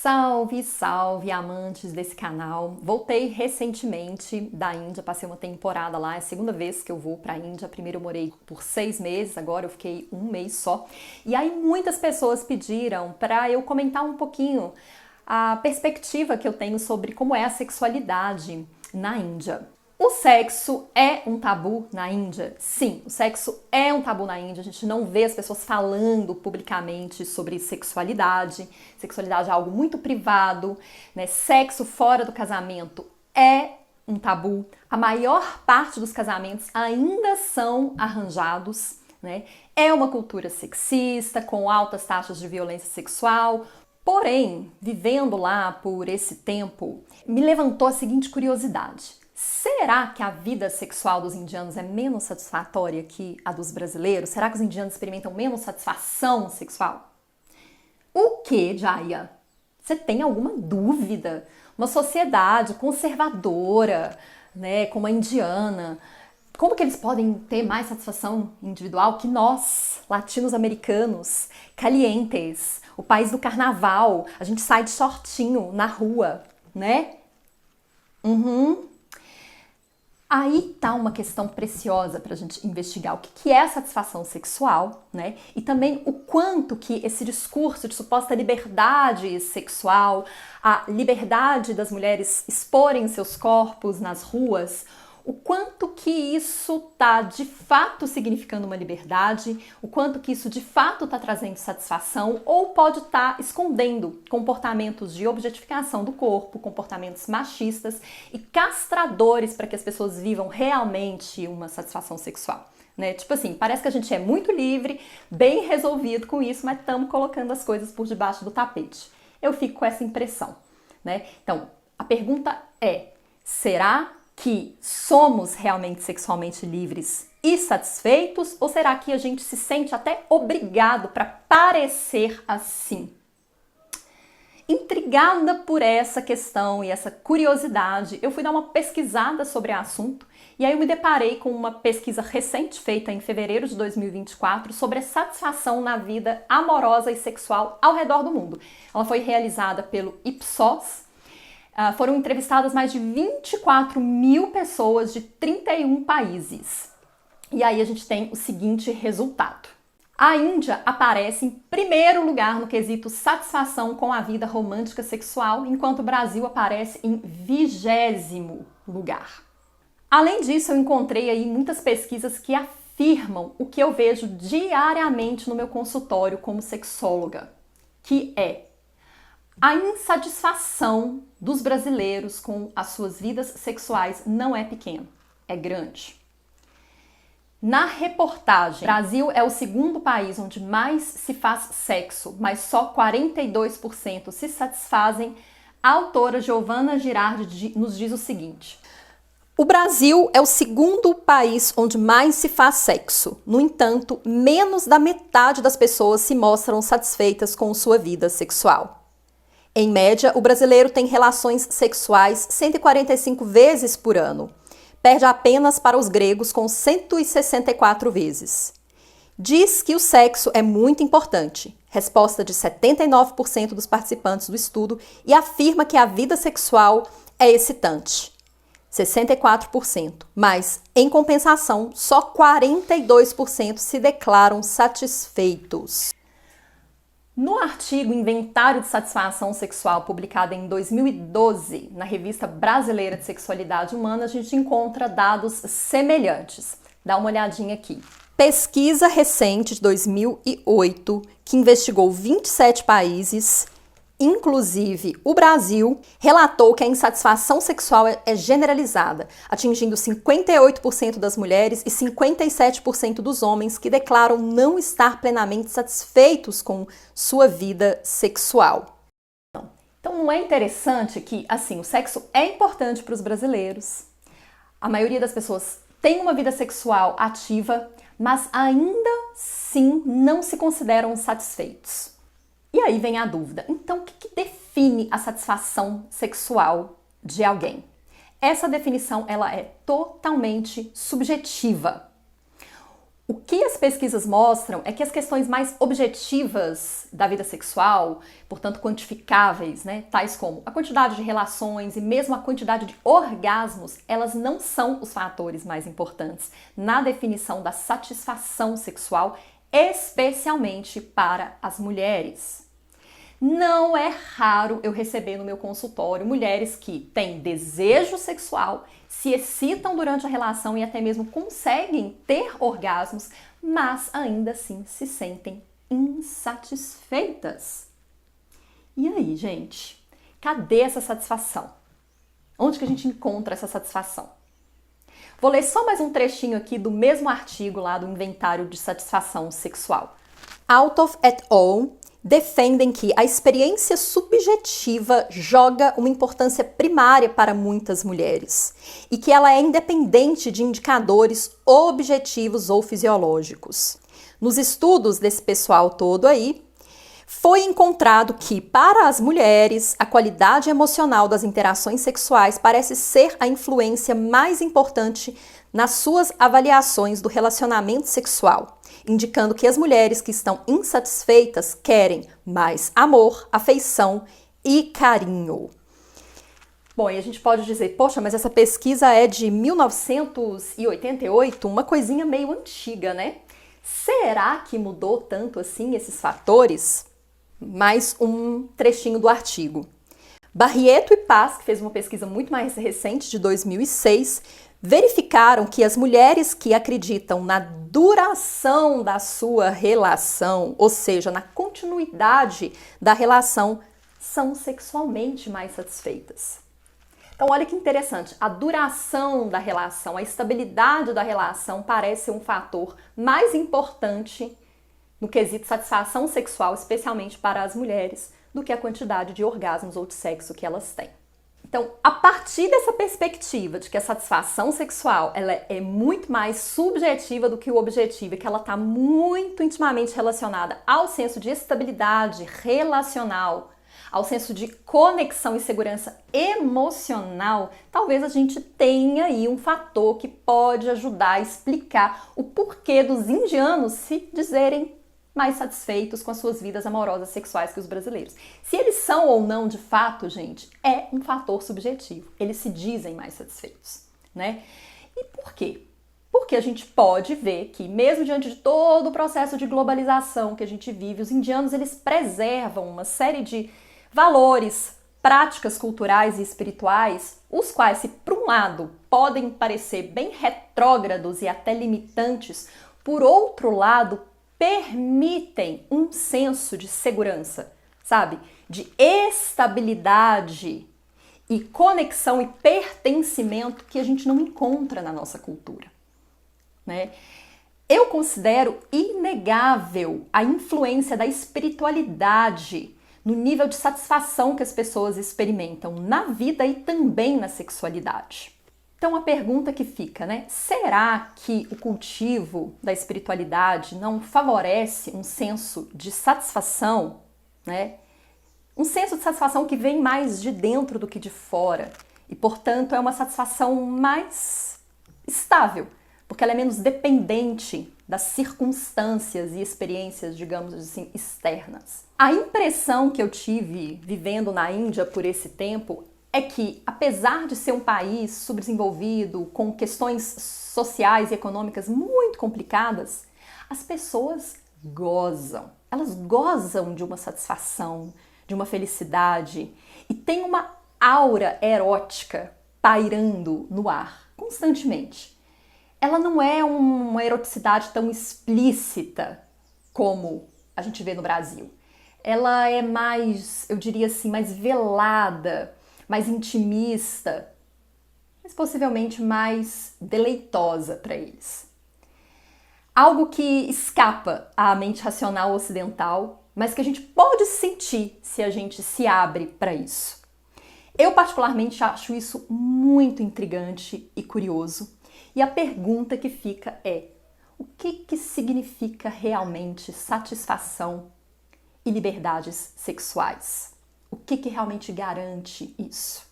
Salve, salve, amantes desse canal! Voltei recentemente da Índia, passei uma temporada lá, é a segunda vez que eu vou pra Índia. Primeiro eu morei por 6 meses, agora eu fiquei um mês só. E aí muitas pessoas pediram para eu comentar um pouquinho a perspectiva que eu tenho sobre como é a sexualidade na Índia. O sexo é um tabu na Índia? Sim, o sexo é um tabu na Índia. A gente não vê as pessoas falando publicamente sobre sexualidade. Sexualidade é algo muito privado, né? Sexo fora do casamento é um tabu. A maior parte dos casamentos ainda são arranjados, né? É uma cultura sexista, com altas taxas de violência sexual. Porém, vivendo lá por esse tempo, me levantou a seguinte curiosidade. Será que a vida sexual dos indianos é menos satisfatória que a dos brasileiros? Será que os indianos experimentam menos satisfação sexual? O que, Jaya? Você tem alguma dúvida? Uma sociedade conservadora, né, como a indiana, como que eles podem ter mais satisfação individual que nós, latinos-americanos, calientes, o país do carnaval, a gente sai de shortinho na rua, né? Aí tá uma questão preciosa para a gente investigar o que é a satisfação sexual, né? E também o quanto que esse discurso de suposta liberdade sexual, a liberdade das mulheres exporem seus corpos nas ruas, o quanto que isso tá de fato significando uma liberdade, o quanto que isso de fato tá trazendo satisfação ou pode estar escondendo comportamentos de objetificação do corpo, comportamentos machistas e castradores para que as pessoas vivam realmente uma satisfação sexual. Né? Tipo assim, parece que a gente é muito livre, bem resolvido com isso, mas estamos colocando as coisas por debaixo do tapete. Eu fico com essa impressão. Né? Então, a pergunta é, será que somos realmente sexualmente livres e satisfeitos? Ou será que a gente se sente até obrigado para parecer assim? Intrigada por essa questão e essa curiosidade, eu fui dar uma pesquisada sobre o assunto e aí eu me deparei com uma pesquisa recente feita em fevereiro de 2024 sobre a satisfação na vida amorosa e sexual ao redor do mundo. Ela foi realizada pelo Ipsos. Foram entrevistadas mais de 24 mil pessoas de 31 países. E aí a gente tem o seguinte resultado. A Índia aparece em primeiro lugar no quesito satisfação com a vida romântica sexual, enquanto o Brasil aparece em 20º lugar. Além disso, eu encontrei aí muitas pesquisas que afirmam o que eu vejo diariamente no meu consultório como sexóloga, que é a insatisfação dos brasileiros com as suas vidas sexuais não é pequena, é grande. Na reportagem, Brasil é o segundo país onde mais se faz sexo, mas só 42% se satisfazem. A autora Giovanna Girardi nos diz o seguinte: o Brasil é o segundo país onde mais se faz sexo. No entanto, menos da metade das pessoas se mostram satisfeitas com sua vida sexual. Em média, o brasileiro tem relações sexuais 145 vezes por ano. Perde apenas para os gregos com 164 vezes. Diz que o sexo é muito importante. Resposta de 79% dos participantes do estudo e afirma que a vida sexual é excitante. 64%. Mas, em compensação, só 42% se declaram satisfeitos. No artigo Inventário de Satisfação Sexual, publicado em 2012, na Revista Brasileira de Sexualidade Humana, a gente encontra dados semelhantes. Dá uma olhadinha aqui. Pesquisa recente de 2008, que investigou 27 países, inclusive o Brasil, relatou que a insatisfação sexual é generalizada, atingindo 58% das mulheres e 57% dos homens que declaram não estar plenamente satisfeitos com sua vida sexual. Então não é interessante que, assim, o sexo é importante para os brasileiros, a maioria das pessoas tem uma vida sexual ativa, mas ainda assim não se consideram satisfeitos. E aí vem a dúvida, então o que define a satisfação sexual de alguém? Essa definição ela é totalmente subjetiva. O que as pesquisas mostram é que as questões mais objetivas da vida sexual, portanto quantificáveis, né, tais como a quantidade de relações e mesmo a quantidade de orgasmos, elas não são os fatores mais importantes na definição da satisfação sexual, especialmente para as mulheres. Não é raro eu receber no meu consultório mulheres que têm desejo sexual, se excitam durante a relação e até mesmo conseguem ter orgasmos, mas ainda assim se sentem insatisfeitas. E aí, gente? Cadê essa satisfação? Onde que a gente encontra essa satisfação? Vou ler só mais um trechinho aqui do mesmo artigo lá do Inventário de Satisfação Sexual. Althoff et al. Defendem que a experiência subjetiva joga uma importância primária para muitas mulheres e que ela é independente de indicadores objetivos ou fisiológicos. Nos estudos desse pessoal todo aí, foi encontrado que, para as mulheres, a qualidade emocional das interações sexuais parece ser a influência mais importante nas suas avaliações do relacionamento sexual, indicando que as mulheres que estão insatisfeitas querem mais amor, afeição e carinho. Bom, e a gente pode dizer, poxa, mas essa pesquisa é de 1988, uma coisinha meio antiga, né? Será que mudou tanto assim esses fatores? Mais um trechinho do artigo. Barrieto e Paz, que fez uma pesquisa muito mais recente, de 2006, verificaram que as mulheres que acreditam na duração da sua relação, ou seja, na continuidade da relação, são sexualmente mais satisfeitas. Então, olha que interessante, a duração da relação, a estabilidade da relação parece um fator mais importante no quesito satisfação sexual, especialmente para as mulheres, do que a quantidade de orgasmos ou de sexo que elas têm. Então, a partir dessa perspectiva de que a satisfação sexual ela é muito mais subjetiva do que o objetivo e que ela está muito intimamente relacionada ao senso de estabilidade relacional, ao senso de conexão e segurança emocional, talvez a gente tenha aí um fator que pode ajudar a explicar o porquê dos indianos se dizerem mais satisfeitos com as suas vidas amorosas sexuais que os brasileiros. Se eles são ou não, de fato, gente, é um fator subjetivo. Eles se dizem mais satisfeitos, né? E por quê? Porque a gente pode ver que, mesmo diante de todo o processo de globalização que a gente vive, os indianos, eles preservam uma série de valores, práticas culturais e espirituais, os quais, se por um lado, podem parecer bem retrógrados e até limitantes, por outro lado, permitem um senso de segurança, sabe? De estabilidade e conexão e pertencimento que a gente não encontra na nossa cultura, né? Eu considero inegável a influência da espiritualidade no nível de satisfação que as pessoas experimentam na vida e também na sexualidade. Então a pergunta que fica, né? Será que o cultivo da espiritualidade não favorece um senso de satisfação, né? Um senso de satisfação que vem mais de dentro do que de fora e, portanto, é uma satisfação mais estável, porque ela é menos dependente das circunstâncias e experiências, digamos assim, externas. A impressão que eu tive vivendo na Índia por esse tempo é que, apesar de ser um país subdesenvolvido, com questões sociais e econômicas muito complicadas, as pessoas gozam. Elas gozam de uma satisfação, de uma felicidade e tem uma aura erótica pairando no ar constantemente. Ela não é uma eroticidade tão explícita como a gente vê no Brasil. Ela é mais, eu diria assim, mais velada, mais intimista, mas possivelmente mais deleitosa para eles. Algo que escapa à mente racional ocidental, mas que a gente pode sentir se a gente se abre para isso. Eu particularmente acho isso muito intrigante e curioso, e a pergunta que fica é: o que significa realmente satisfação e liberdades sexuais? O que realmente garante isso?